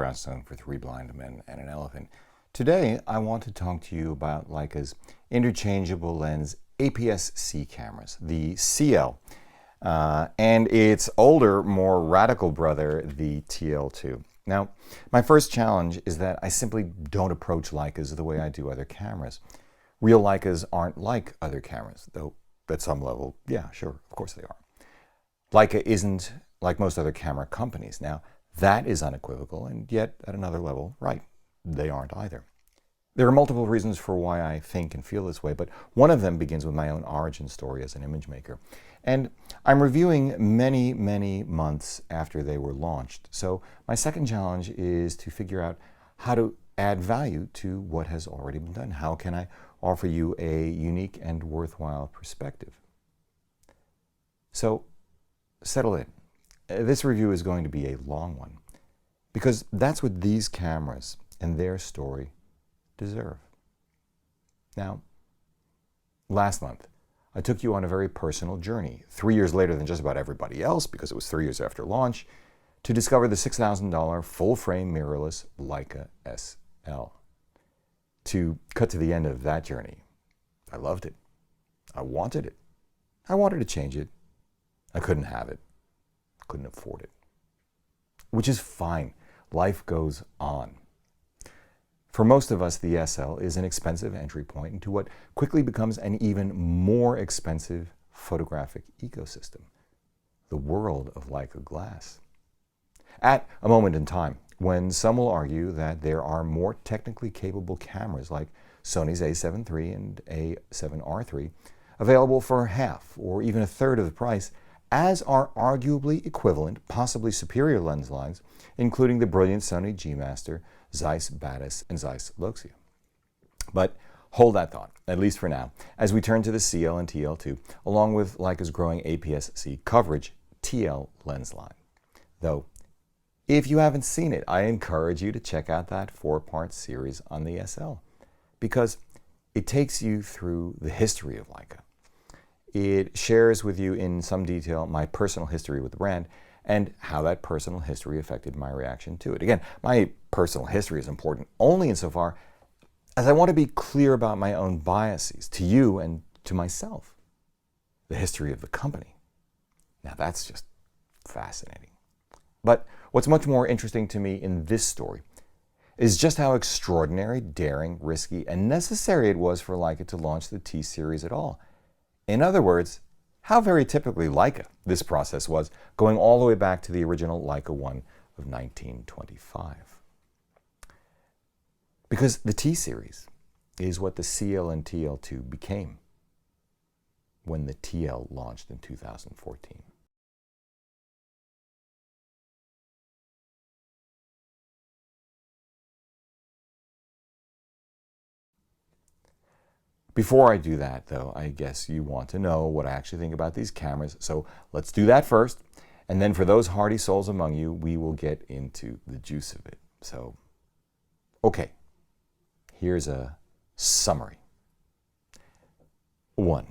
Brownstone for Three Blind Men and an Elephant. Today, I want to talk to you about Leica's interchangeable lens APS-C cameras, the CL, and its older, more radical brother, the TL2. Now, my first challenge is that I simply don't approach Leicas the way I do other cameras. Real Leicas aren't like other cameras, though at some level, yeah, sure, of course they are. Leica isn't like most other camera companies. Now, that is unequivocal, and yet at another level, right, they aren't either. There are multiple reasons for why I think and feel this way, but one of them begins with my own origin story as an image maker. And I'm reviewing many, many months after they were launched. So my second challenge is to figure out how to add value to what has already been done. How can I offer you a unique and worthwhile perspective? So settle in. This review is going to be a long one, because that's what these cameras and their story deserve. Now, last month, I took you on a very personal journey, 3 years later than just about everybody else, because it was 3 years after launch, to discover the $6,000 full-frame mirrorless Leica SL. To cut to the end of that journey, I loved it. I wanted it. I wanted to change it. I couldn't have it. Couldn't afford it. Which is fine. Life goes on. For most of us, the SL is an expensive entry point into what quickly becomes an even more expensive photographic ecosystem, the world of Leica glass. At a moment in time when some will argue that there are more technically capable cameras like Sony's A7 III and A7R III available for half or even a third of the price, as are arguably equivalent, possibly superior lens lines, including the brilliant Sony G-Master, Zeiss Batis, and Zeiss Luxia. But hold that thought, at least for now, as we turn to the CL and TL2, along with Leica's growing APS-C coverage TL lens line. Though, if you haven't seen it, I encourage you to check out that 4-part series on the SL, because it takes you through the history of Leica. It shares with you in some detail my personal history with the brand and how that personal history affected my reaction to it. Again, my personal history is important only insofar as I want to be clear about my own biases to you and to myself. The history of the company. Now that's just fascinating. But what's much more interesting to me in this story is just how extraordinary, daring, risky, and necessary it was for Leica to launch the T-Series at all. In other words, how very typically Leica this process was, going all the way back to the original Leica 1 of 1925. Because the T-Series is what the CL and TL2 became when the TL launched in 2014. Before I do that, though, I guess you want to know what I actually think about these cameras, so let's do that first, and then for those hardy souls among you, we will get into the juice of it. So, okay, here's a summary. 1.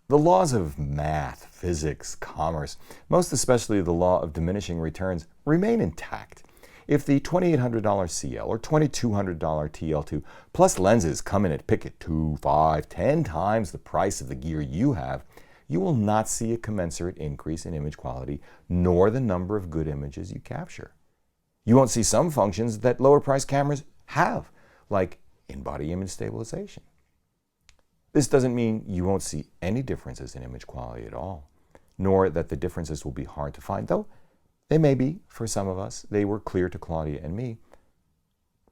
The laws of math, physics, commerce, most especially the law of diminishing returns, remain intact. If the $2,800 CL or $2,200 TL2 plus lenses come in at pick it 2, 5, 10 times the price of the gear you have, you will not see a commensurate increase in image quality nor the number of good images you capture. You won't see some functions that lower price cameras have, like in-body image stabilization. This doesn't mean you won't see any differences in image quality at all, nor that the differences will be hard to find, though they may be, for some of us. They were clear to Claudia and me.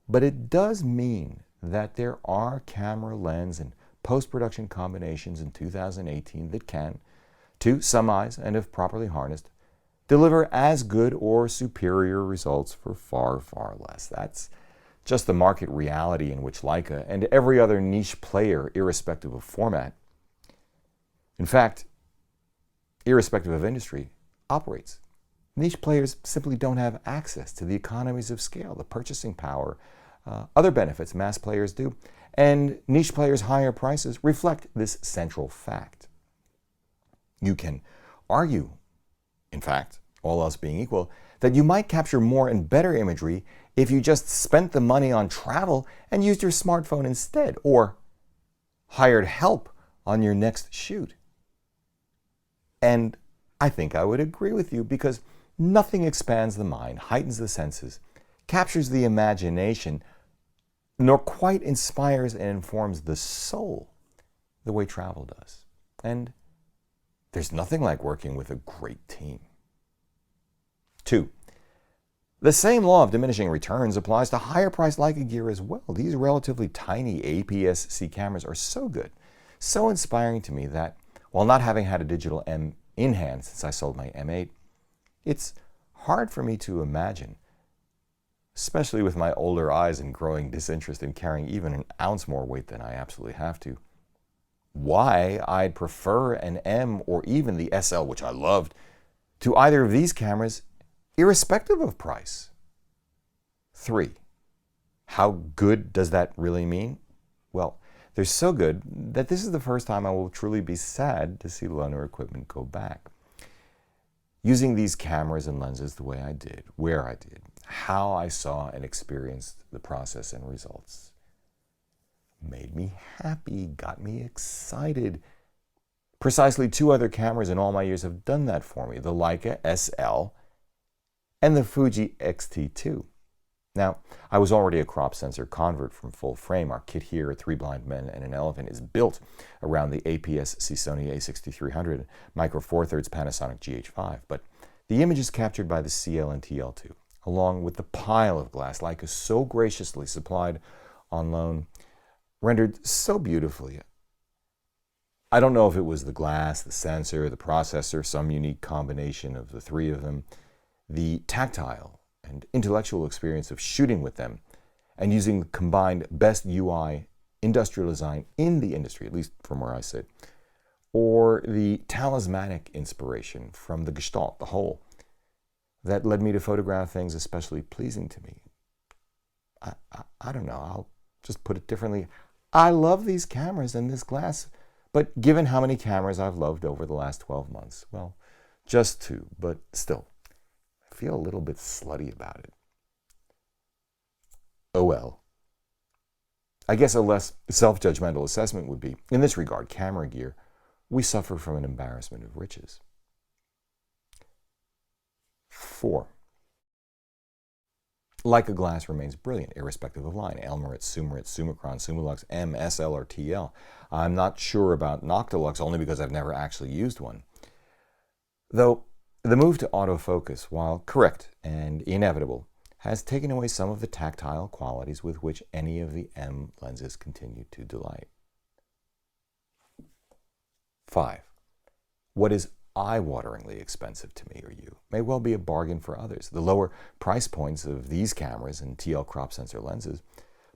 But it does mean that there are camera lens and post-production combinations in 2018 that can, to some eyes and if properly harnessed, deliver as good or superior results for far, far less. That's just the market reality in which Leica and every other niche player, irrespective of format, in fact, irrespective of industry, operates. Niche players simply don't have access to the economies of scale, the purchasing power, other benefits mass players do, and niche players' higher prices reflect this central fact. You can argue, in fact, all else being equal, that you might capture more and better imagery if you just spent the money on travel and used your smartphone instead, or hired help on your next shoot. And I think I would agree with you, because nothing expands the mind, heightens the senses, captures the imagination, nor quite inspires and informs the soul the way travel does. And there's nothing like working with a great team. 2. The same law of diminishing returns applies to higher priced Leica gear as well. These relatively tiny APS-C cameras are so good, so inspiring to me that, while not having had a digital M in hand since I sold my M8, it's hard for me to imagine, especially with my older eyes and growing disinterest in carrying even an ounce more weight than I absolutely have to, why I'd prefer an M or even the SL, which I loved, to either of these cameras, irrespective of price. 3. How good does that really mean? Well, they're so good that this is the first time I will truly be sad to see loaner equipment go back. Using these cameras and lenses the way I did, where I did, how I saw and experienced the process and results, made me happy, got me excited. Precisely 2 other cameras in all my years have done that for me, the Leica SL and the Fuji X-T2. Now, I was already a crop sensor convert from full frame. Our kit here at 3 Blind Men and an Elephant is built around the APS-C Sony a6300 Micro Four Thirds Panasonic GH5, but the images captured by the CL and TL2, along with the pile of glass Leica so graciously supplied on loan, rendered so beautifully. I don't know if it was the glass, the sensor, the processor, some unique combination of the 3 of them, the tactile and intellectual experience of shooting with them and using the combined best UI industrial design in the industry, at least from where I sit, or the talismanic inspiration from the gestalt, the whole, that led me to photograph things especially pleasing to me. I don't know, I'll just put it differently. I love these cameras and this glass, but given how many cameras I've loved over the last 12 months, well, just 2, but still, I feel a little bit slutty about it. Oh well. I guess a less self-judgmental assessment would be, in this regard, camera gear, we suffer from an embarrassment of riches. 4. Leica glass remains brilliant, irrespective of line. Elmarit, Summarit, Summicron, Summilux, M, SL, or TL. I'm not sure about Noctilux, only because I've never actually used one. Though the move to autofocus, while correct and inevitable, has taken away some of the tactile qualities with which any of the M lenses continue to delight. 5. What is eye-wateringly expensive to me or you may well be a bargain for others. The lower price points of these cameras and TL crop sensor lenses,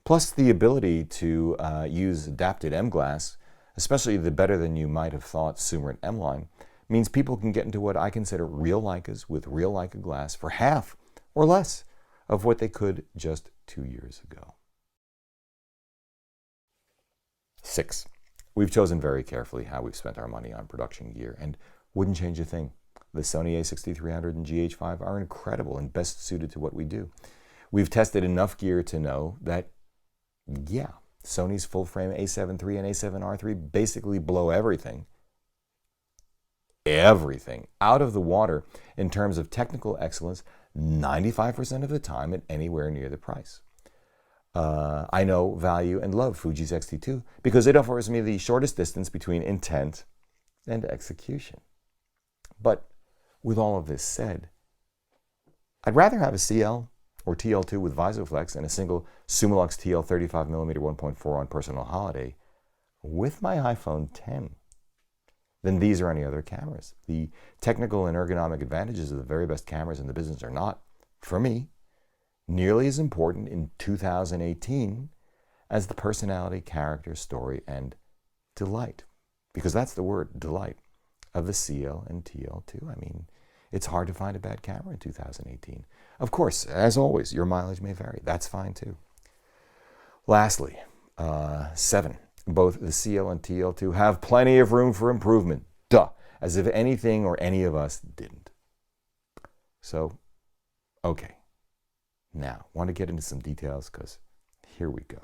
plus the ability to use adapted M glass, especially the better than you might have thought Summarit-M line, means people can get into what I consider real Leicas with real Leica glass for half or less of what they could just 2 years ago. 6. We've chosen very carefully how we've spent our money on production gear, and wouldn't change a thing. The Sony a6300 and GH5 are incredible and best suited to what we do. We've tested enough gear to know that, yeah, Sony's full-frame a7 III and a7R III basically blow everything out of the water in terms of technical excellence 95% of the time at anywhere near the price. I know, value, and love Fuji's X-T2 because it offers me the shortest distance between intent and execution. But with all of this said, I'd rather have a CL or TL2 with Visoflex and a single Summilux TL 35mm 1.4 on personal holiday with my iPhone 10 than these or any other cameras. The technical and ergonomic advantages of the very best cameras in the business are not, for me, nearly as important in 2018 as the personality, character, story, and delight. Because that's the word, delight, of the CL and TL2. I mean, it's hard to find a bad camera in 2018. Of course, as always, your mileage may vary. That's fine too. Lastly, 7. Both the CL and TL2 have plenty of room for improvement. Duh. As if anything or any of us didn't. So, Okay, now, want to get into some details because here we go.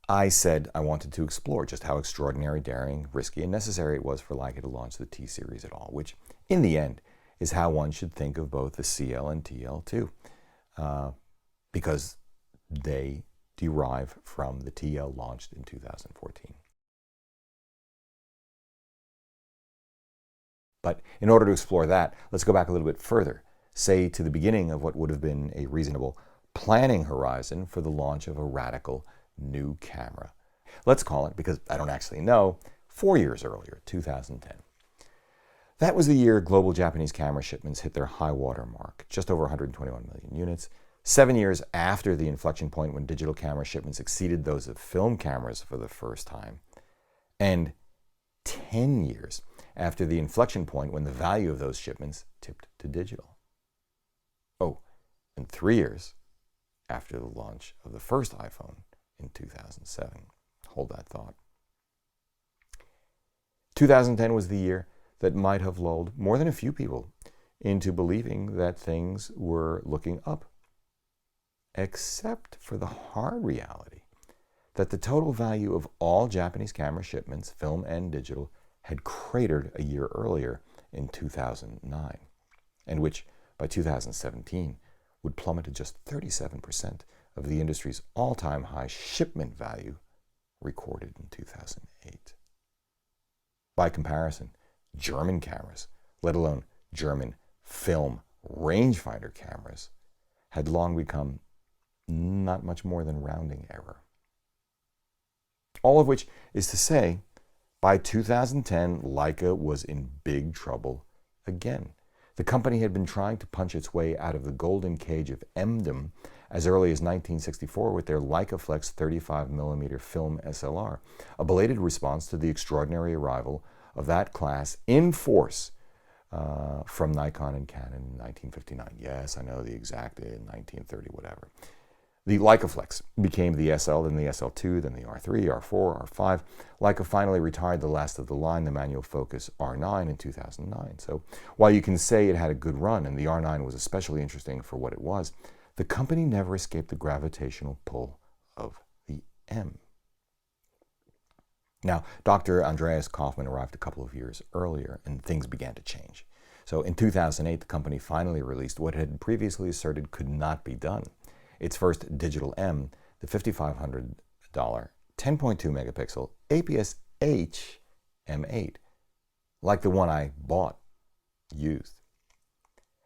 I said I wanted to explore just how extraordinary, daring, risky, and necessary it was for Leica to launch the T series at all, which, in the end, is how one should think of both the CL and TL2, because they derive from the TL launched in 2014. But in order to explore that, let's go back a little bit further, say to the beginning of what would have been a reasonable planning horizon for the launch of a radical new camera. Let's call it, because I don't actually know, 4 years earlier, 2010. That was the year global Japanese camera shipments hit their high water mark, just over 121 million units, 7 years after the inflection point when digital camera shipments exceeded those of film cameras for the first time, and 10 years after the inflection point when the value of those shipments tipped to digital. Oh, and 3 years after the launch of the first iPhone in 2007. Hold that thought. 2010 was the year that might have lulled more than a few people into believing that things were looking up, except for the hard reality that the total value of all Japanese camera shipments, film and digital, had cratered a year earlier in 2009, and which by 2017 would plummet to just 37% of the industry's all-time high shipment value recorded in 2008. By comparison, German cameras, let alone German film rangefinder cameras, had long become not much more than rounding error. All of which is to say, by 2010, Leica was in big trouble again. The company had been trying to punch its way out of the golden cage of M-dom as early as 1964 with their Leica Flex 35mm film SLR, a belated response to the extraordinary arrival of that class in force from Nikon and Canon in 1959. Yes, I know the exact date, 1930, whatever. The Leica Flex became the SL, then the SL2, then the R3, R4, R5. Leica finally retired the last of the line, the manual focus R9 in 2009. So while you can say it had a good run and the R9 was especially interesting for what it was, the company never escaped the gravitational pull of the M. Now, Dr. Andreas Kaufmann arrived a couple of years earlier and things began to change. So in 2008, the company finally released what it had previously asserted could not be done. Its first digital M, the $5,500 10.2 megapixel APS-H M8, like the one I bought used.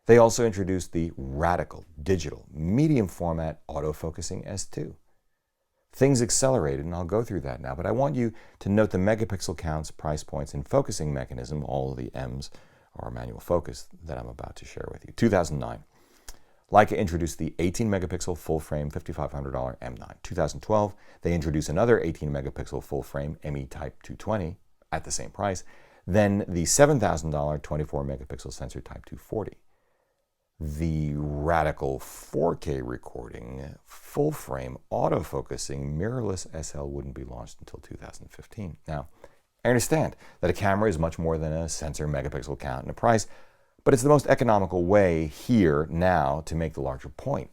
They also introduced the radical digital medium format autofocusing S2. Things accelerated, and I'll go through that now, but I want you to note the megapixel counts, price points, and focusing mechanism, all of the M's are manual focus, that I'm about to share with you. 2009. Leica introduced the 18 megapixel full frame $5,500 M9. 2012, they introduced another 18 megapixel full frame ME Type 220 at the same price, then the $7,000 24 megapixel sensor Type 240. The radical 4K recording, full frame autofocusing mirrorless SL wouldn't be launched until 2015. Now, I understand that a camera is much more than a sensor, megapixel count, and a price, but it's the most economical way here now to make the larger point.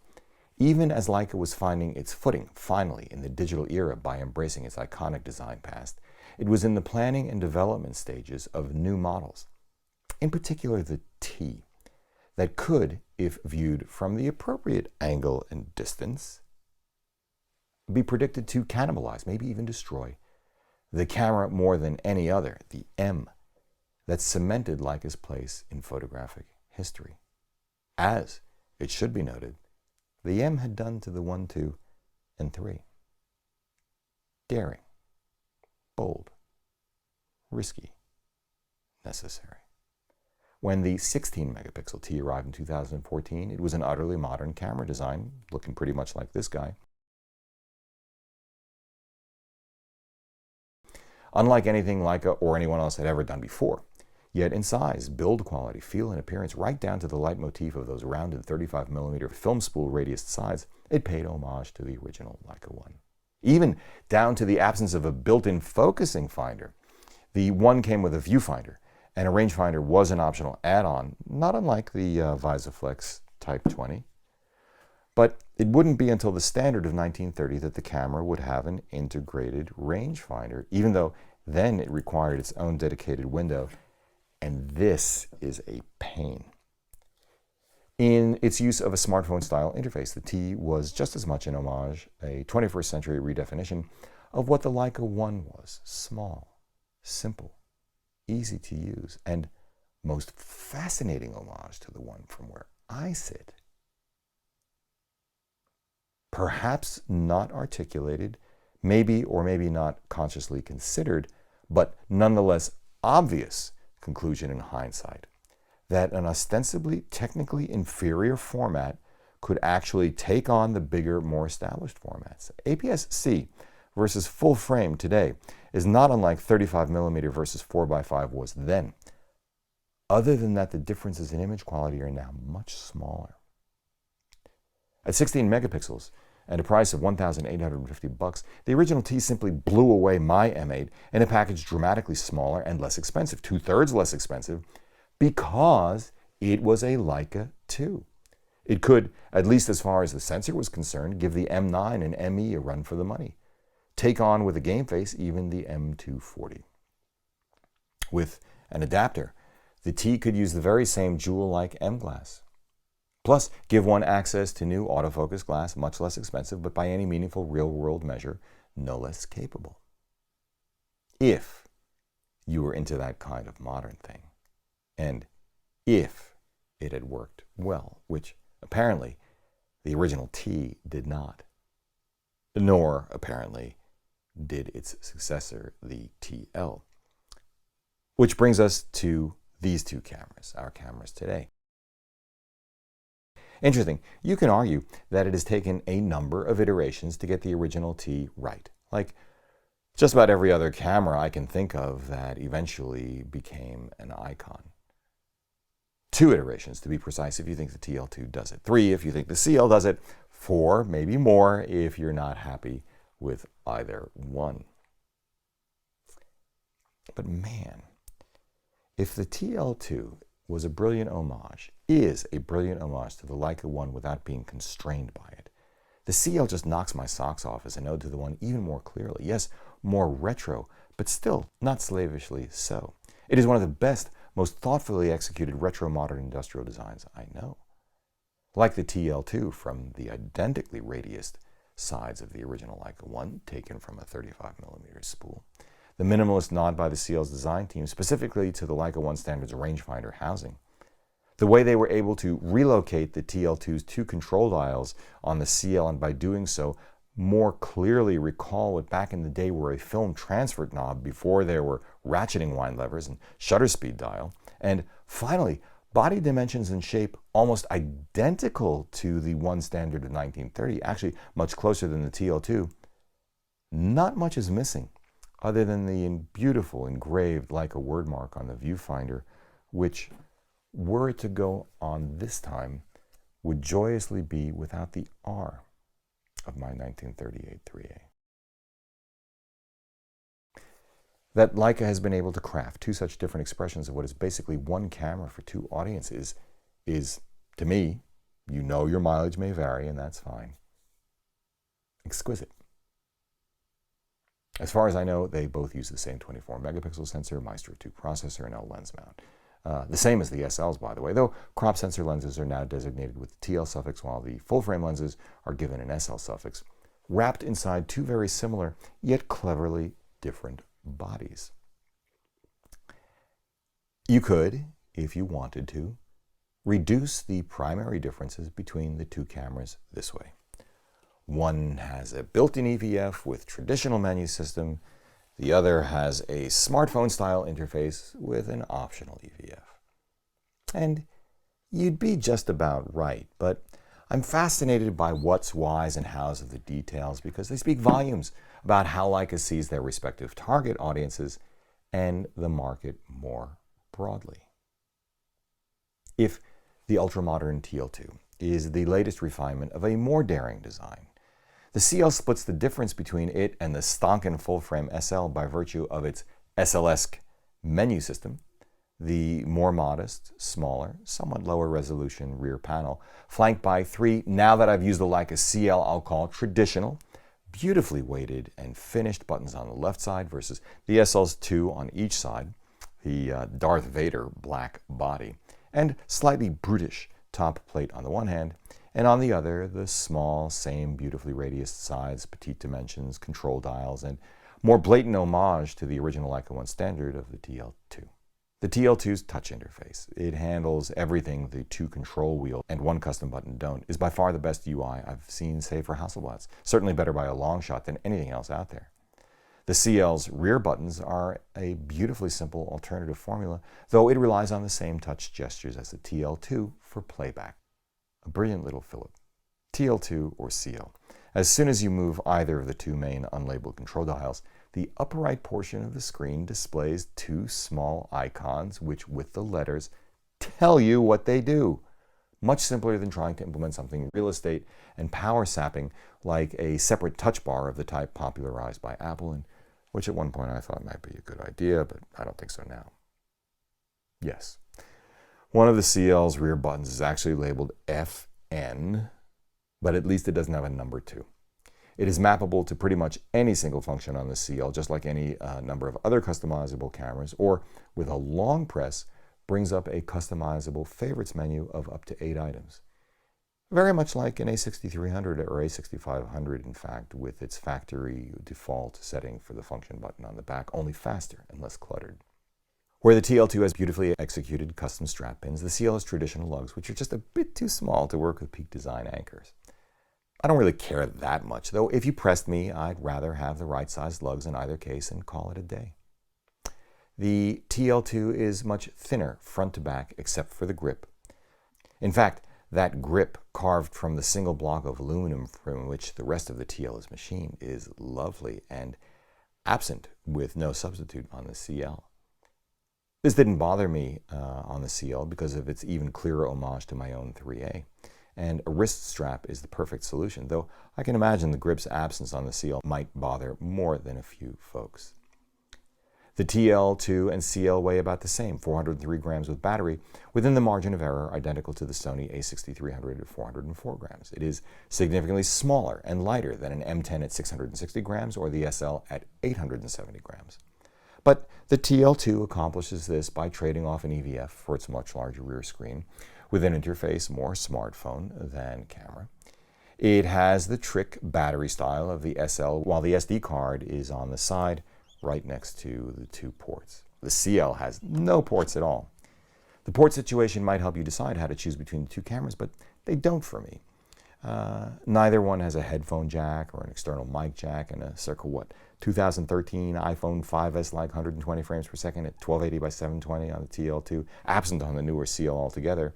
Even as Leica was finding its footing, finally, in the digital era by embracing its iconic design past, it was in the planning and development stages of new models, in particular the T, that could, if viewed from the appropriate angle and distance, be predicted to cannibalize, maybe even destroy, the camera more than any other, the M, that cemented Leica's place in photographic history. As, it should be noted, the M had done to the 1, 2, and 3. Daring, bold, risky, necessary. When the 16 megapixel T arrived in 2014, it was an utterly modern camera design, looking pretty much like this guy. Unlike anything Leica or anyone else had ever done before, yet in size, build quality, feel, and appearance, right down to the leitmotif of those rounded 35mm film spool radius sides, it paid homage to the original Leica 1. Even down to the absence of a built-in focusing finder. The one came with a viewfinder, and a rangefinder was an optional add-on, not unlike the Visoflex Type 20. But it wouldn't be until the standard of 1930 that the camera would have an integrated rangefinder, even though then it required its own dedicated window, and this is a pain. In its use of a smartphone-style interface, the T was just as much an homage, a 21st century redefinition of what the Leica One was: small, simple, easy to use, and most fascinating homage to the One from where I sit. Perhaps not articulated, maybe or maybe not consciously considered, but nonetheless obvious conclusion in hindsight, that an ostensibly technically inferior format could actually take on the bigger, more established formats. APS-C versus full frame today is not unlike 35mm versus 4x5 was then. Other than that, the differences in image quality are now much smaller. At 16 megapixels and a price of $1,850, the original T simply blew away my M8 in a package dramatically smaller and less expensive, 2/3 less expensive, because it was a Leica 2. It could, at least as far as the sensor was concerned, give the M9 and ME a run for the money. Take on with a game face even the M240. With an adapter, the T could use the very same jewel-like M glass. Plus, give one access to new autofocus glass, much less expensive, but by any meaningful real-world measure, no less capable. If you were into that kind of modern thing, and if it had worked well, which apparently the original T did not, nor apparently did its successor, the TL. Which brings us to these two cameras, our cameras today. Interesting, you can argue that it has taken a number of iterations to get the original T right, like just about every other camera I can think of that eventually became an icon. 2 iterations, to be precise, if you think the TL2 does it. 3 if you think the CL does it. 4, maybe more, if you're not happy with either one. But man, if the TL2 was a brilliant homage, is a brilliant homage to the Leica One without being constrained by it, the CL just knocks my socks off as an ode to the One even more clearly. Yes, more retro, but still not slavishly so. It is one of the best, most thoughtfully executed retro modern industrial designs I know. Like the TL2 from the identically radiused sides of the original Leica One, taken from a 35mm spool. The minimalist nod by the CL's design team, specifically to the Leica One standard's rangefinder housing. The way they were able to relocate the TL2's 2 control dials on the CL, and by doing so, more clearly recall what back in the day were a film transfer knob before there were ratcheting wind levers and shutter speed dial. And finally, body dimensions and shape almost identical to the One standard of 1930, actually much closer than the TL2. Not much is missing, other than the beautiful engraved Leica wordmark on the viewfinder, which, were it to go on this time, would joyously be without the R of my 1938 3A. That Leica has been able to craft 2 such different expressions of what is basically one camera for 2 audiences is, to me, you know your mileage may vary, and that's fine, exquisite. As far as I know, they both use the same 24 megapixel sensor, Maestro 2 processor, and L lens mount. The same as the SLs, by the way, though crop sensor lenses are now designated with the TL suffix, while the full-frame lenses are given an SL suffix, wrapped inside 2 very similar, yet cleverly different bodies. You could, if you wanted to, reduce the primary differences between the 2 cameras this way. One has a built-in EVF with traditional menu system. The other has a smartphone-style interface with an optional EVF. And you'd be just about right, but I'm fascinated by what's, whys, and hows of the details because they speak volumes about how Leica sees their respective target audiences and the market more broadly. If the ultra-modern TL2 is the latest refinement of a more daring design, the CL splits the difference between it and the stonkin full-frame SL by virtue of its SL-esque menu system. the more modest, smaller, somewhat lower resolution rear panel, flanked by three, now that I've used the Leica CL, I'll call traditional, beautifully weighted and finished buttons on the left side versus the SL's two on each side, the Darth Vader black body, and slightly brutish top plate on the one hand, and on the other, the small, same beautifully radiused sides, petite dimensions, control dials, and more blatant homage to the original Leica 1 standard of the TL2. The TL2's touch interface, it handles everything the two control wheel and one custom button don't, is by far the best UI I've seen, say, for Hasselblads. Certainly better by a long shot than anything else out there. The CL's rear buttons are a beautifully simple alternative formula, though it relies on the same touch gestures as the TL2 for playback. A brilliant little fillip. TL2 or CL. As soon as you move either of the two main unlabeled control dials, the upper right portion of the screen displays two small icons which, with the letters, tell you what they do. Much simpler than trying to implement something real estate and power sapping like a separate touch bar of the type popularized by Apple, and which at one point I thought might be a good idea, but I don't think so now. Yes, one of the CL's rear buttons is actually labeled FN, but at least it doesn't have a number 2. It is mappable to pretty much any single function on the CL, just like any number of other customizable cameras, or with a long press, brings up a customizable favorites menu of up to 8 items. Very much like an A6300 or A6500, in fact, with its factory default setting for the function button on the back, only faster and less cluttered. Where the TL2 has beautifully executed custom strap pins, the CL has traditional lugs, which are just a bit too small to work with peak design anchors. I don't really care that much, though if you pressed me, I'd rather have the right-sized lugs in either case and call it a day. The TL2 is much thinner front to back, except for the grip. In fact, that grip carved from the single block of aluminum from which the rest of the TL is machined is lovely and absent with no substitute on the CL. This didn't bother me on the CL because of its even clearer homage to my own 3A. And a wrist strap is the perfect solution, though I can imagine the grip's absence on the CL might bother more than a few folks. The TL2 and CL weigh about the same, 403 grams with battery, within the margin of error identical to the Sony A6300 at 404 grams. It is significantly smaller and lighter than an M10 at 660 grams or the SL at 870 grams. But the TL2 accomplishes this by trading off an EVF for its much larger rear screen, with an interface more smartphone than camera. It has the trick battery style of the SL, while the SD card is on the side, right next to the 2 ports. The CL has no ports at all. The port situation might help you decide how to choose between the 2 cameras, but they don't for me. Neither one has a headphone jack or an external mic jack, and a circa, 2013 iPhone 5S like 120 frames per second at 1280 by 720 on the TL2, absent on the newer CL altogether.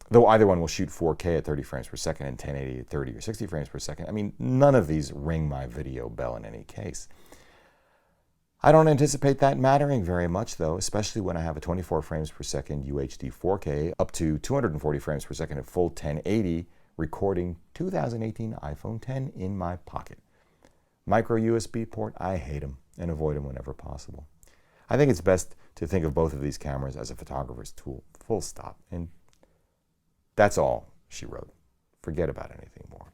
Though either one will shoot 4K at 30 frames per second and 1080 at 30 or 60 frames per second. I mean, none of these ring my video bell in any case. I don't anticipate that mattering very much, though, especially when I have a 24 frames per second UHD 4K up to 240 frames per second at full 1080 recording 2018 iPhone X in my pocket. Micro USB port, I hate them and avoid them whenever possible. I think it's best to think of both of these cameras as a photographer's tool, full stop. And that's all, she wrote. Forget about anything more.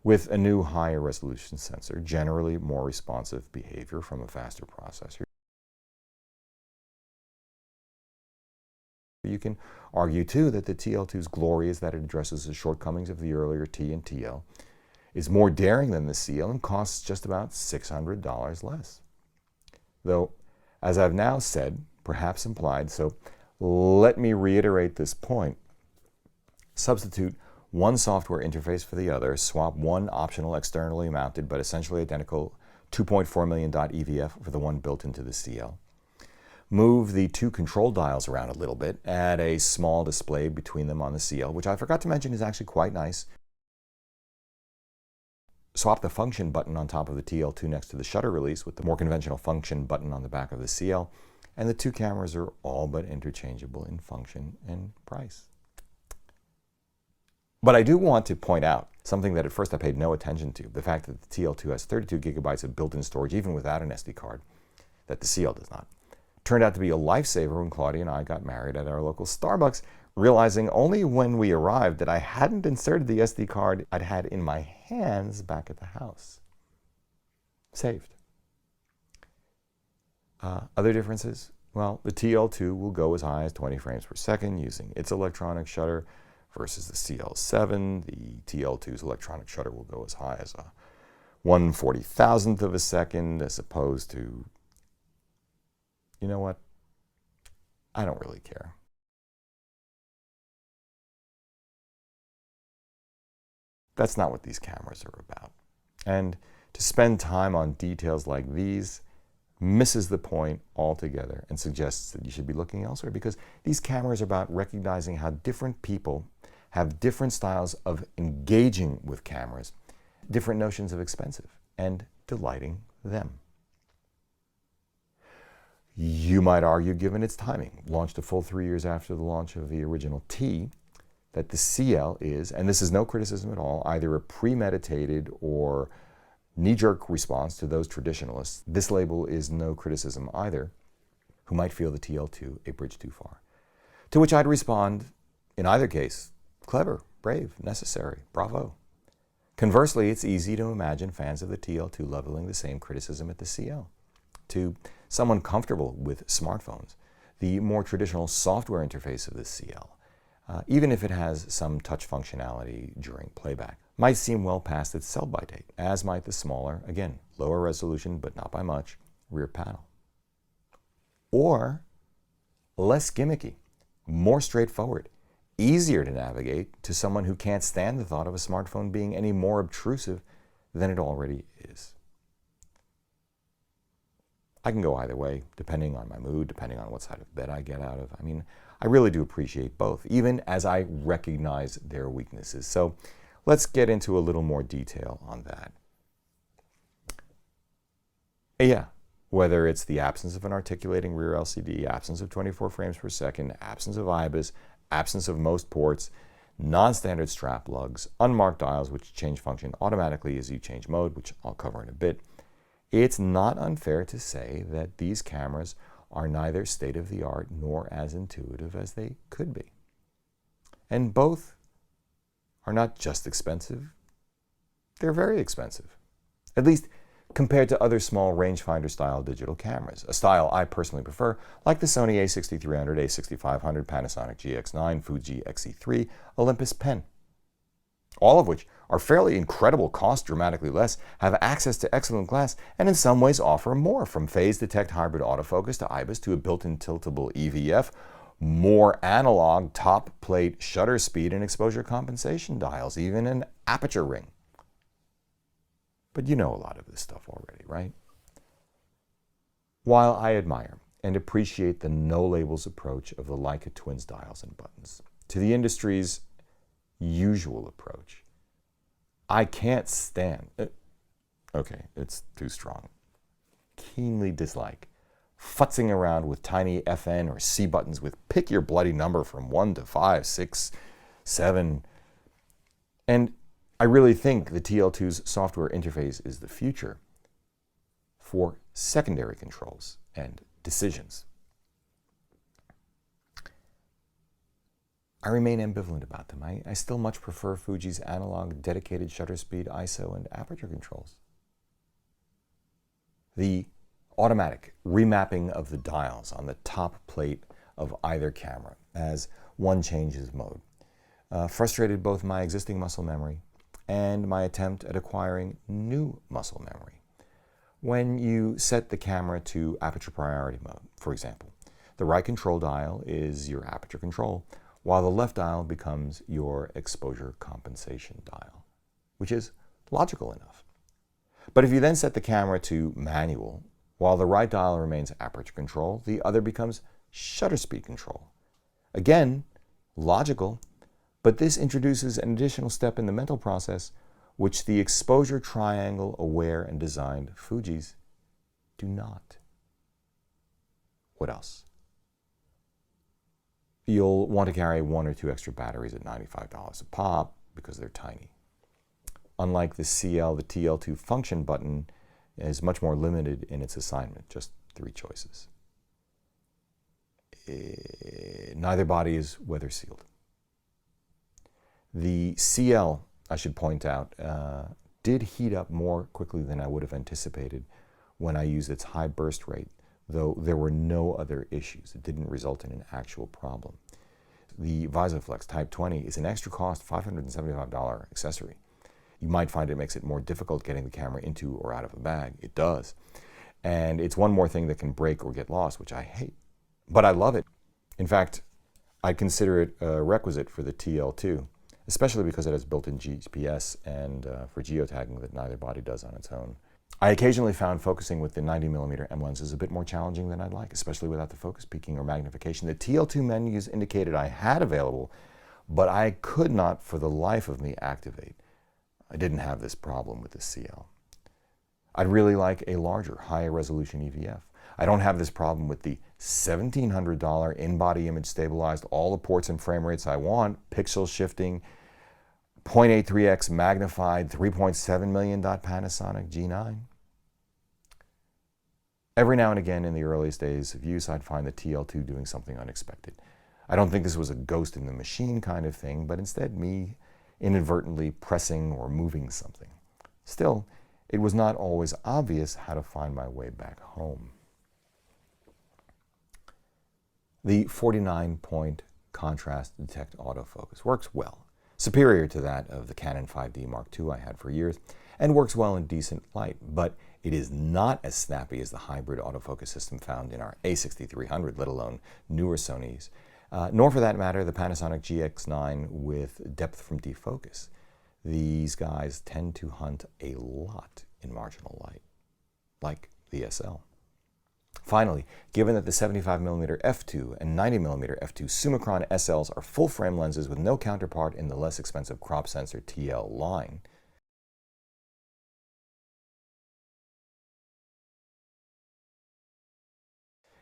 With a new higher resolution sensor, generally more responsive behavior from a faster processor, you can argue too that the TL2's glory is that it addresses the shortcomings of the earlier T and TL, is more daring than the CL, and costs just about $600 less. Though, as I've now said, perhaps implied, so let me reiterate this point. Substitute one software interface for the other, swap one optional externally mounted but essentially identical 2.4 million dot EVF for the one built into the CL. Move the 2 control dials around a little bit, add a small display between them on the CL, which I forgot to mention is actually quite nice. Swap the function button on top of the TL2 next to the shutter release with the more conventional function button on the back of the CL, and the 2 cameras are all but interchangeable in function and price. But I do want to point out something that at first I paid no attention to, the fact that the TL2 has 32 gigabytes of built-in storage even without an SD card, that the CL does not. Turned out to be a lifesaver when Claudia and I got married at our local Starbucks, realizing only when we arrived that I hadn't inserted the SD card I'd had in my hands back at the house. Saved. Other differences? Well, the TL2 will go as high as 20 frames per second using its electronic shutter versus the CL7. The TL2's electronic shutter will go as high as a 1/40,000th of a second as opposed to, you know what? I don't really care. That's not what these cameras are about. And to spend time on details like these misses the point altogether and suggests that you should be looking elsewhere, because these cameras are about recognizing how different people have different styles of engaging with cameras, different notions of expensive, and delighting them. You might argue, given its timing, launched a full 3 years after the launch of the original T, that the CL is, and this is no criticism at all, either a premeditated or knee-jerk response to those traditionalists. This label is no criticism either, who might feel the TL2 a bridge too far. To which I'd respond, in either case, clever, brave, necessary, bravo. Conversely, it's easy to imagine fans of the TL2 leveling the same criticism at the CL. To someone comfortable with smartphones, the more traditional software interface of the CL, even if it has some touch functionality during playback, might seem well past its sell-by date, as might the smaller, again, lower resolution, but not by much, rear panel. Or less gimmicky, more straightforward, easier to navigate to someone who can't stand the thought of a smartphone being any more obtrusive than it already is. I can go either way, depending on my mood, depending on what side of bed I get out of. I mean, I really do appreciate both, even as I recognize their weaknesses. So let's get into a little more detail on that. Yeah, whether it's the absence of an articulating rear LCD, absence of 24 frames per second, absence of IBIS, absence of most ports, non-standard strap lugs, unmarked dials which change function automatically as you change mode, which I'll cover in a bit, it's not unfair to say that these cameras are neither state-of-the-art nor as intuitive as they could be. And both are not just expensive, they're very expensive. At least compared to other small rangefinder-style digital cameras, a style I personally prefer, like the Sony a6300, a6500, Panasonic GX9, Fuji Xe3, Olympus Pen. All of which are fairly incredible cost, dramatically less, have access to excellent glass, and in some ways offer more, from phase detect hybrid autofocus to IBIS to a built-in tiltable EVF, more analog top plate shutter speed and exposure compensation dials, even an aperture ring. But you know a lot of this stuff already, right? While I admire and appreciate the no-labels approach of the Leica Twins dials and buttons to the industry's usual approach, I can't stand, okay, it's too strong, keenly dislike futzing around with tiny FN or C buttons with pick your bloody number from 1 to 5, 6, 7. And I really think the TL2's software interface is the future for secondary controls and decisions. I remain ambivalent about them. I still much prefer Fuji's analog dedicated shutter speed, ISO, and aperture controls. The automatic remapping of the dials on the top plate of either camera as one changes mode frustrated both my existing muscle memory and my attempt at acquiring new muscle memory. When you set the camera to aperture priority mode, for example, the right control dial is your aperture control, while the left dial becomes your exposure compensation dial, which is logical enough. But if you then set the camera to manual, while the right dial remains aperture control, the other becomes shutter speed control. Again, logical, but this introduces an additional step in the mental process which the exposure triangle aware and designed Fujis do not. What else? You'll want to carry 1 or 2 extra batteries at $95 a pop because they're tiny. Unlike the CL, the TL2 function button is much more limited in its assignment, just 3 choices. neither body is weather sealed. The CL, I should point out, did heat up more quickly than I would have anticipated when I used its high burst rate, though there were no other issues. It didn't result in an actual problem. The Visoflex Type 20 is an extra cost $575 accessory. You might find it makes it more difficult getting the camera into or out of a bag. It does. And it's one more thing that can break or get lost, which I hate. But I love it. In fact, I'd consider it a requisite for the TL2, especially because it has built-in GPS and for geotagging that neither body does on its own. I occasionally found focusing with the 90mm M lenses a bit more challenging than I'd like, especially without the focus peaking or magnification. The TL2 menus indicated I had available, but I could not for the life of me activate. I didn't have this problem with the CL. I'd really like a larger, higher resolution EVF. I don't have this problem with the $1,700 in-body image stabilized, all the ports and frame rates I want, pixel shifting, 0.83x magnified, 3.7 million dot Panasonic G9. Every now and again in the earliest days of use, I'd find the TL2 doing something unexpected. I don't think this was a ghost in the machine kind of thing, but instead me inadvertently pressing or moving something. Still, it was not always obvious how to find my way back home. The 49-point contrast detect autofocus works well, superior to that of the Canon 5D Mark II I had for years, and works well in decent light, but it is not as snappy as the hybrid autofocus system found in our A6300, let alone newer Sonys, nor for that matter the Panasonic GX9 with depth from defocus. These guys tend to hunt a lot in marginal light, like the SL. Finally, given that the 75mm f2 and 90mm f2 Summicron SLs are full-frame lenses with no counterpart in the less expensive crop sensor TL line,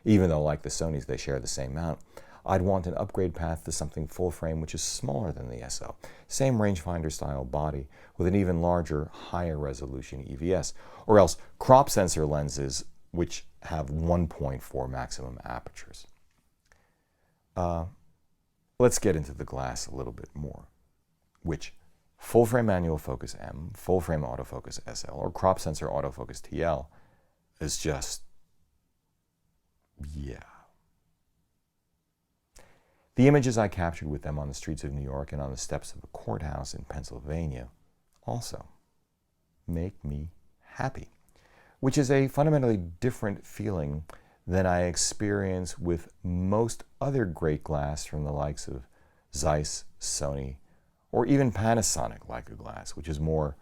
even though like the Sonys they share the same mount, I'd want an upgrade path to something full-frame which is smaller than the SL. Same rangefinder-style body with an even larger, higher resolution EVS, or else crop sensor lenses which have 1.4 maximum apertures. Let's get into the glass a little bit more. Which full-frame manual focus M, full-frame autofocus SL, or crop sensor autofocus TL is just, yeah. The images I captured with them on the streets of New York and on the steps of a courthouse in Pennsylvania also make me happy, which is a fundamentally different feeling than I experience with most other great glass from the likes of Zeiss, Sony, or even Panasonic Leica glass, which is more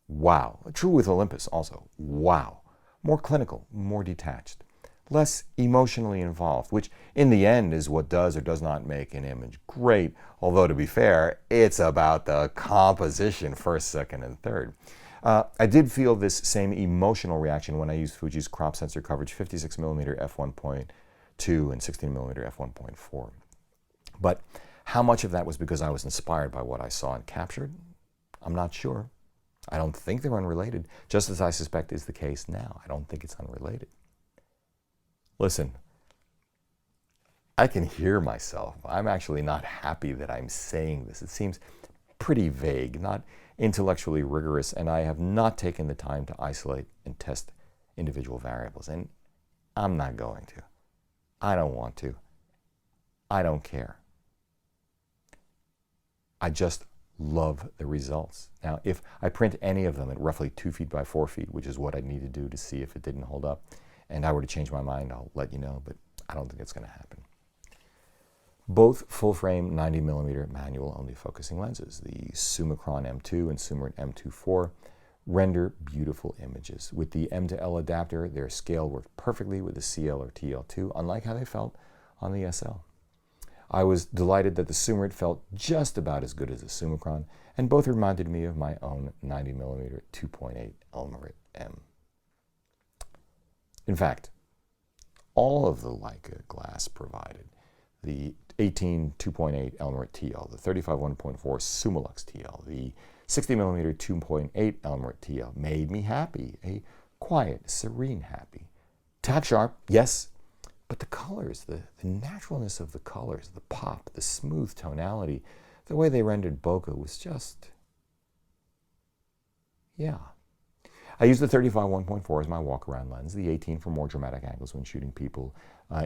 wow. True with Olympus also, wow. More clinical, more detached, less emotionally involved, which in the end is what does or does not make an image great, although to be fair, it's about the composition first, second, and third. I did feel this same emotional reaction when I used Fuji's crop sensor coverage 56mm f1.2 and 16mm f1.4. But how much of that was because I was inspired by what I saw and captured? I'm not sure. I don't think they're unrelated, just as I suspect is the case now. I don't think it's unrelated. Listen, I can hear myself. I'm actually not happy that I'm saying this. It seems pretty vague, not intellectually rigorous, and I have not taken the time to isolate and test individual variables, and I'm not going to. I don't want to. I don't care. I just love the results. Now, if I print any of them at roughly 2 feet by 4 feet, which is what I need to do to see if it didn't hold up, and I were to change my mind, I'll let you know, but I don't think it's going to happen. Both full-frame 90mm manual-only focusing lenses, the Summicron-M2 and Summarit-M2.4, render beautiful images. With the M to L adapter, their scale worked perfectly with the CL or TL2, unlike how they felt on the SL. I was delighted that the Summarit felt just about as good as the Summicron, and both reminded me of my own 90mm 2.8 Elmarit-M. In fact, all of the Leica glass provided, the 18 2.8 Elmarit-TL, the 35 1.4 Summilux TL, the 60mm 2.8 Elmarit-TL, made me happy, a quiet, serene happy. Tack sharp, yes, But the colors, the naturalness of the colors, the pop, the smooth tonality, the way they rendered bokeh was just, yeah. I use the 35 1.4 as my walk-around lens, the 18 for more dramatic angles when shooting people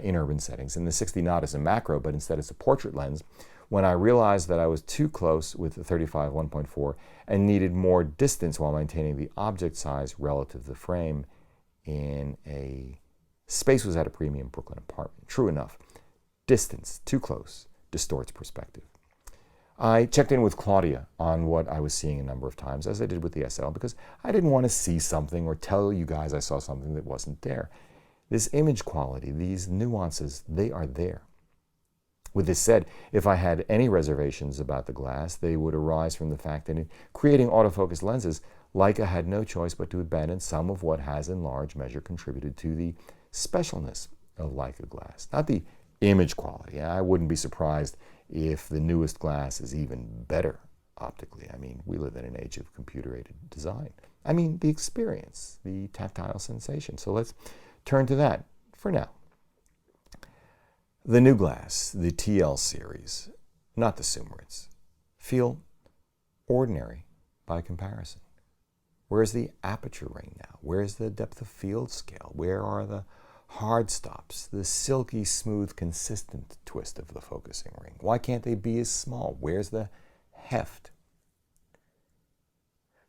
in urban settings, and the 60 not as a macro, but instead as a portrait lens, when I realized that I was too close with the 35 1.4 and needed more distance while maintaining the object size relative to the frame in a space was at a premium Brooklyn apartment. True enough, distance, too close, distorts perspective. I checked in with Claudia on what I was seeing a number of times, as I did with the SL, because I didn't want to see something or tell you guys I saw something that wasn't there. This image quality, these nuances, they are there. With this said, if I had any reservations about the glass, they would arise from the fact that in creating autofocus lenses, Leica had no choice but to abandon some of what has in large measure contributed to the specialness of Leica glass, not the image quality. I wouldn't be surprised if the newest glass is even better optically. I mean, we live in an age of computer-aided design. I mean, the experience, the tactile sensation. So let's turn to that for now. The new glass, the TL series, not the Summarits, feel ordinary by comparison. Where's the aperture ring now? Where's the depth of field scale? Where are the hard stops, the silky, smooth, consistent twist of the focusing ring? Why can't they be as small? Where's the heft?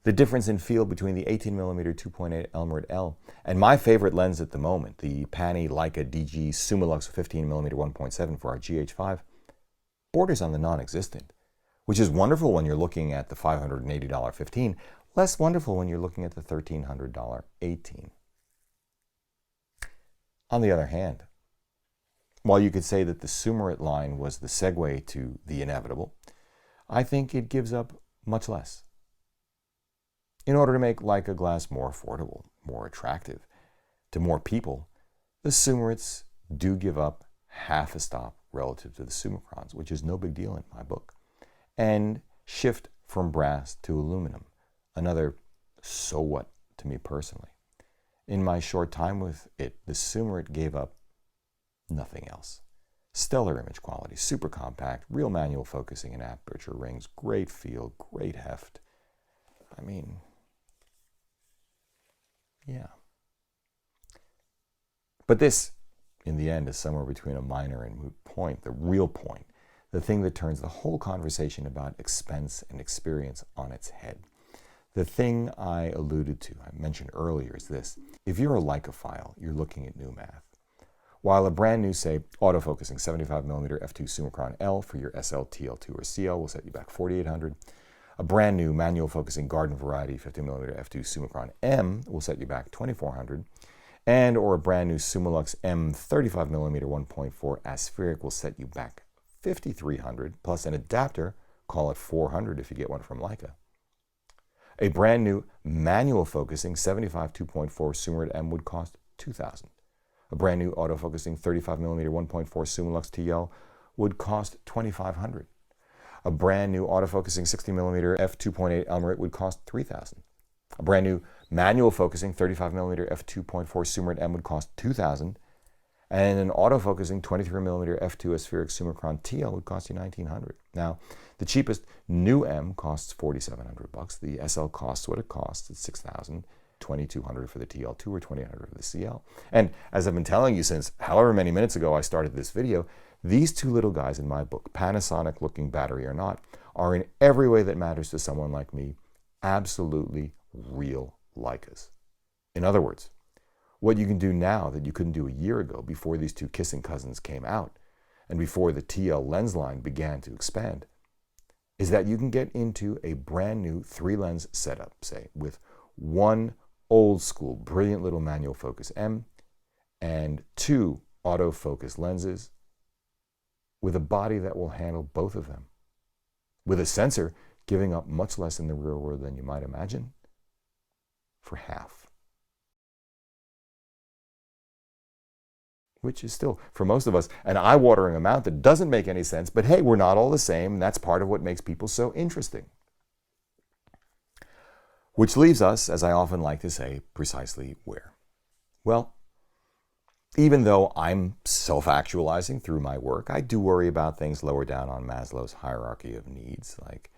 The difference in field between the 18mm 2.8 Elmarit-L and my favorite lens at the moment, the Pani Leica DG Summilux 15mm 1.7 for our GH5, borders on the non-existent, which is wonderful when you're looking at the $580 15, less wonderful when you're looking at the $1,300 18. On the other hand, while you could say that the Summarit line was the segue to the inevitable, I think it gives up much less. In order to make Leica glass more affordable, more attractive to more people, the Summarits do give up half a stop relative to the Summicrons, which is no big deal in my book, and shift from brass to aluminum, another so what to me personally. In my short time with it, the Summarit gave up nothing else. Stellar image quality, super compact, real manual focusing and aperture rings, great field, great heft. I mean, yeah. But this, in the end, is somewhere between a minor and moot point, the real point, the thing that turns the whole conversation about expense and experience on its head. The thing I alluded to, I mentioned earlier, is this. If you're a Leica-phile, you're looking at new math. While a brand new, say, autofocusing 75mm f2 Summicron-L for your SL, TL2, or CL will set you back $4,800, a brand new manual focusing garden variety 50mm f2 Summicron-M will set you back $2,400, and or a brand new Summilux M 35mm 1.4 aspheric will set you back $5,300, plus an adapter, call it $400 if you get one from Leica. A brand new manual focusing 75 2.4 Summarit-M would cost $2,000. A brand new autofocusing 35mm 1.4 Summilux TL would cost $2,500. A brand new autofocusing 60mm f2.8 Elmarit would cost $3,000. A brand new manual focusing 35mm f2.4 Summarit-M would cost $2,000. And an autofocusing 23mm f2 aspheric Summicron-T would cost you $1,900. Now, the cheapest new M costs $4,700. The SL costs what it costs. It's $6,000, $2,200 for the TL2 or $2,800 for the CL. And as I've been telling you since however many minutes ago I started this video, these two little guys in my book, Panasonic looking battery or not, are in every way that matters to someone like me, absolutely real Leicas. In other words, what you can do now that you couldn't do a year ago before these two kissing cousins came out and before the TL lens line began to expand is that you can get into a brand new 3-lens setup, say, with one old school, brilliant little manual focus M and 2 autofocus lenses with a body that will handle both of them, with a sensor giving up much less in the real world than you might imagine for half. Which is still, for most of us, an eye-watering amount that doesn't make any sense, but hey, we're not all the same, and that's part of what makes people so interesting. Which leaves us, as I often like to say, precisely where? Well, Even though I'm self-actualizing through my work, I do worry about things lower down on Maslow's hierarchy of needs, like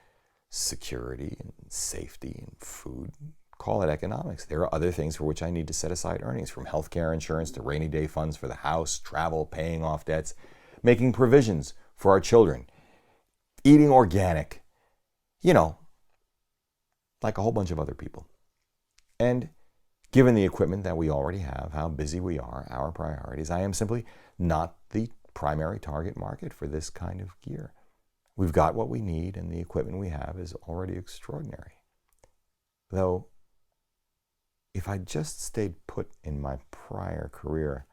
security and safety and food. Call it economics. There are other things for which I need to set aside earnings, from healthcare insurance to rainy day funds for the house, travel, paying off debts, making provisions for our children, eating organic, like a whole bunch of other people. And given the equipment that we already have, how busy we are, our priorities, I am simply not the primary target market for this kind of gear. We've got what we need, and the equipment we have is already extraordinary. Though, if I just stayed put in my prior career,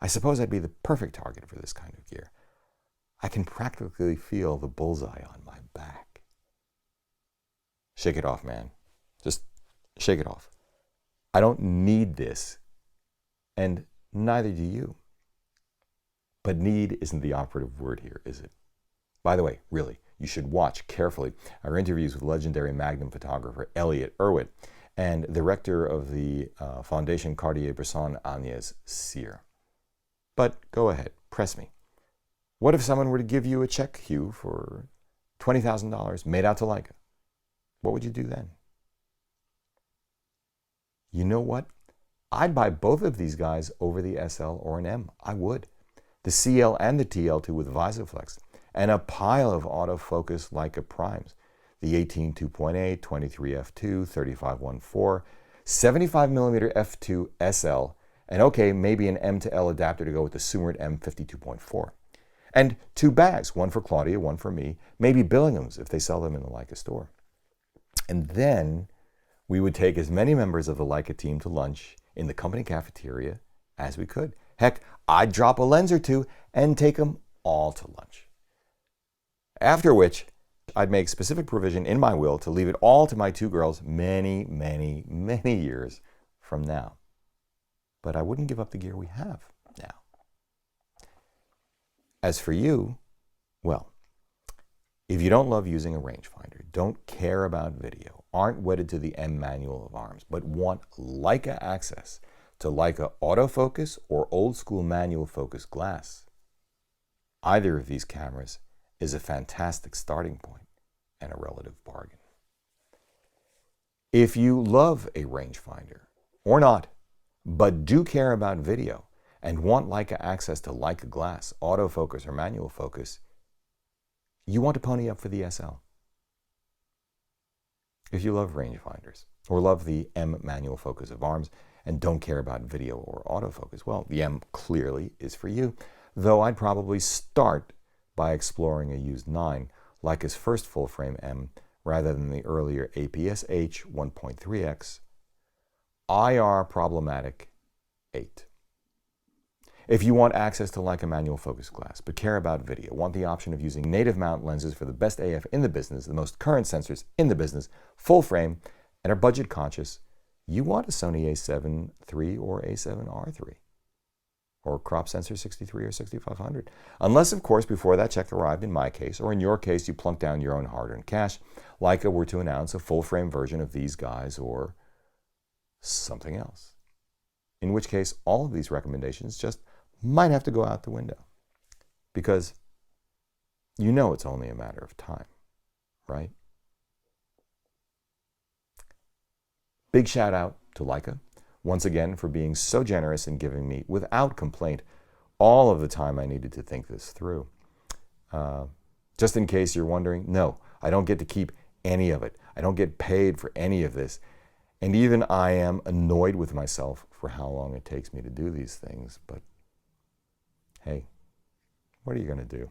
I suppose I'd be the perfect target for this kind of gear. I can practically feel the bullseye on my back. Shake it off, man. Just shake it off. I don't need this, and neither do you. But need isn't the operative word here, is it? By the way, really, you should watch carefully our interviews with legendary Magnum photographer Elliot Erwitt and the rector of the Fondation Cartier-Bresson, Agnès Cyr. But go ahead, press me. What if someone were to give you a check, Hugh, for $20,000 made out to Leica? What would you do then? You know what? I'd buy both of these guys over the SL or an M. I would. The CL and the TL2 with Visoflex, and a pile of autofocus Leica primes. The 18 2.8, 23 f2, 35 1.4, 75mm f2 SL, and okay, maybe an M to L adapter to go with the Summarit-M 52.4. And 2 bags, one for Claudia, one for me, maybe Billingham's if they sell them in the Leica store. And then we would take as many members of the Leica team to lunch in the company cafeteria as we could. Heck, I'd drop a lens or two and take them all to lunch. After which, I'd make specific provision in my will to leave it all to my 2 girls many, many, many years from now. But I wouldn't give up the gear we have now. As for you, well, if you don't love using a rangefinder, don't care about video, aren't wedded to the M manual of arms, but want Leica access to Leica autofocus or old school manual focus glass, either of these cameras is a fantastic starting point and a relative bargain. If you love a rangefinder, or not, but do care about video and want Leica access to Leica glass, autofocus, or manual focus, you want to pony up for the SL. If you love rangefinders, or love the M manual focus of arms, and don't care about video or autofocus, well, the M clearly is for you, though I'd probably start by exploring a used 9, Leica's first full-frame M, rather than the earlier APS-H 1.3x, IR problematic 8. If you want access to Leica manual focus glass, but care about video, want the option of using native mount lenses for the best AF in the business, the most current sensors in the business, full frame, and are budget conscious, you want a Sony A7 III or A7 R3, or crop sensor 63 or 6500. Unless, of course, before that check arrived in my case, or in your case, you plunked down your own hard-earned cash, Leica were to announce a full-frame version of these guys or something else. In which case, all of these recommendations just might have to go out the window. Because you know it's only a matter of time, right? Big shout out to Leica, once again, for being so generous in giving me, without complaint, all of the time I needed to think this through. Just in case you're wondering, no, I don't get to keep any of it. I don't get paid for any of this. And even I am annoyed with myself for how long it takes me to do these things. But hey, what are you going to do?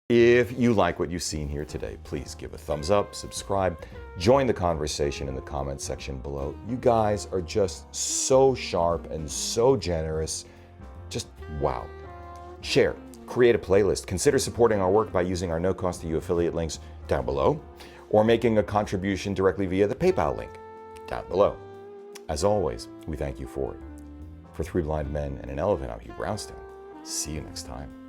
If you like what you've seen here today, please give a thumbs up, subscribe, join the conversation in the comments section below. You guys are just so sharp and so generous. Just wow. Share, create a playlist, consider supporting our work by using our no-cost-to-you affiliate links down below, or making a contribution directly via the PayPal link down below. As always, we thank you for it. For 3 Blind Men and an Elephant, I'm Hugh Brownstone. See you next time.